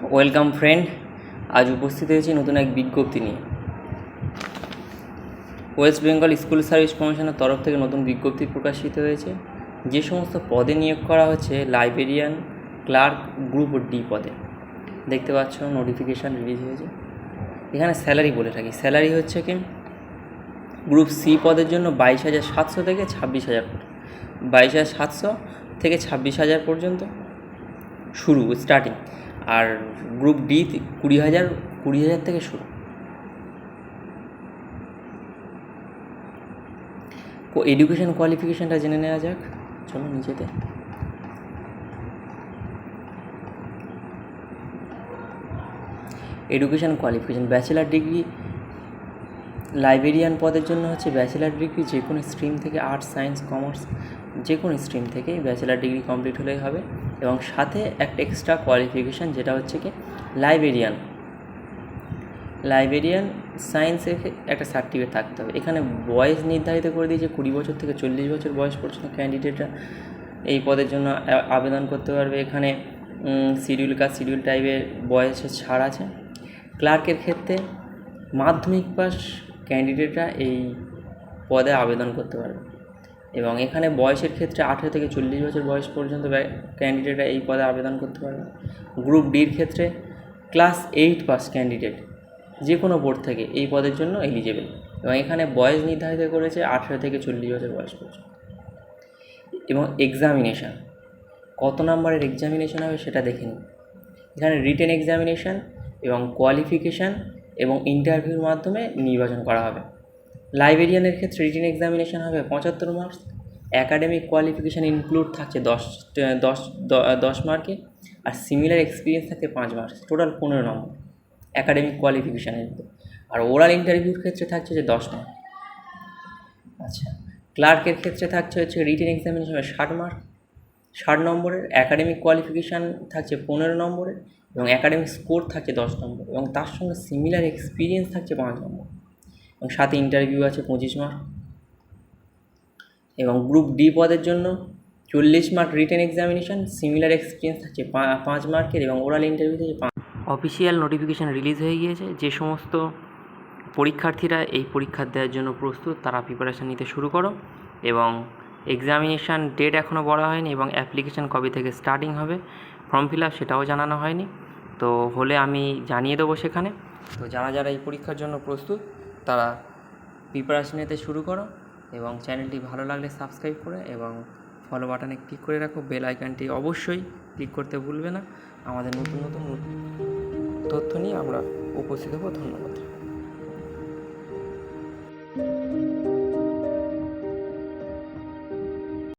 Welcome friend, আজ উপস্থিত হয়েছি নতুন এক বিজ্ঞপ্তি নিয়ে। ওয়েস্ট বেঙ্গল স্কুল সার্ভিস কমিশনের তরফ থেকে নতুন বিজ্ঞপ্তি প্রকাশিত হয়েছে। যে সমস্ত পদে নিয়োগ করা হচ্ছে লাইব্রেরিয়ান, ক্লার্ক, গ্রুপ ডি পদে। দেখতে পাচ্ছ নোটিফিকেশান রিলিজ হয়েছে। এখানে স্যালারি বলে থাকি, স্যালারি হচ্ছে কি গ্রুপ সি পদের জন্য 22,700 থেকে 26,000, 22,700 থেকে 26,000 পর্যন্ত শুরু স্টার্টিং। আর গ্রুপ ডি 20,000 থেকে শুরু। এডুকেশন কোয়ালিফিকেশানটা জেনে নেওয়া যাক। চলো নিচেতে education qualification bachelor degree librarian পদের জন্য হচ্ছে ব্যাচেলার ডিগ্রি যে কোনো স্ট্রিম থেকে, আর্টস, সায়েন্স, কমার্স যে কোনো স্ট্রিম থেকেই ব্যাচেলার ডিগ্রি কমপ্লিট হলেই হবে। এবং সাথে একটা এক্সট্রা কোয়ালিফিকেশান যেটা হচ্ছে কি লাইব্রেরিয়ান সায়েন্সের একটা সার্টিফিকেট থাকতে হবে। এখানে বয়স নির্ধারিত করে দিয়েছে 20 বছর থেকে 40 বছর বয়স পর্যন্ত ক্যান্ডিডেটরা এই পদের জন্য আবেদন করতে পারবে। এখানে শিডিউল কাস্ট, শিডিউল টাইপের বয়সের ছাড় আছে। ক্লার্কের ক্ষেত্রে মাধ্যমিক পাস ক্যান্ডিডেটরা এই পদে আবেদন করতে পারবে। এবং এখানে বয়সের ক্ষেত্রে 18 থেকে 40 বছর বয়স পর্যন্ত ক্যান্ডিডেটরা এই পদে আবেদন করতে পারবে। গ্রুপ ডির ক্ষেত্রে ক্লাস 8 পাস ক্যান্ডিডেট যে কোনো বোর্ড থেকে এই পদের জন্য এলিজেবল। এবং এখানে বয়স নির্ধারিত করেছে 18 থেকে 40 বছর বয়স পর্যন্ত। এবং এক্সামিনেশান কত নম্বরের এক্সামিনেশান হবে সেটা দেখে নিন। এখানে রিটেন এক্সামিনেশান এবং কোয়ালিফিকেশান এবং ইন্টারভিউর মাধ্যমে নির্বাচন করা হবে। লাইব্রেরিয়ানের ক্ষেত্রে রিটেন এক্সামিনেশান হবে 75 মার্কস। অ্যাকাডেমিক কোয়ালিফিকেশান ইনক্লুড থাকছে 10 মার্কে। আর সিমিলার এক্সপিরিয়েন্স থাকছে 5 মার্কস, টোটাল 15 নম্বর অ্যাকাডেমিক কোয়ালিফিকেশানের মধ্যে। আর ওরাল ইন্টারভিউর ক্ষেত্রে থাকছে যে 10 মার্ক। আচ্ছা, ক্লার্কের ক্ষেত্রে থাকছে হচ্ছে রিটেন এক্সামিনেশন 60 নম্বরের, অ্যাকাডেমিক কোয়ালিফিকেশান থাকছে 15 নম্বরের এবং অ্যাকাডেমিক স্কোর থাকছে 10 নম্বর এবং তার সঙ্গে সিমিলার এক্সপিরিয়েন্স থাকছে 5 নম্বর এবং সাথে ইন্টারভিউ আছে 25 মার্ক। এবং গ্রুপ ডি পদের জন্য 40 mark written examination, similar experience থাকছে 5 মার্কের এবং ওরাল ইন্টারভিউ থেকে 5। অফিসিয়াল নোটিফিকেশান রিলিজ হয়ে গিয়েছে। যে সমস্ত পরীক্ষার্থীরা এই পরীক্ষা দেওয়ার জন্য প্রস্তুত তারা প্রিপারেশান নিতে শুরু করো। এবং এক্সামিনেশান ডেট এখনও বলা হয়নি এবং অ্যাপ্লিকেশান কবে থেকে স্টার্টিং হবে, ফর্ম ফিল আপ সেটাও জানানো হয়নি। তো হলে আমি জানিয়ে দেবো সেখানে। তো যারা এই পরীক্ষার জন্য প্রস্তুত তারা প্রিপারেশান নিতে শুরু করো। এবং চ্যানেলটি ভালো লাগলে সাবস্ক্রাইব করে এবং ফলো বাটনে ক্লিক করে রাখো। বেল আইকনটি অবশ্যই ক্লিক করতে ভুলবে না। আমাদের নতুন তথ্য নিয়ে আমরা উপস্থিত হব। ধন্যবাদ।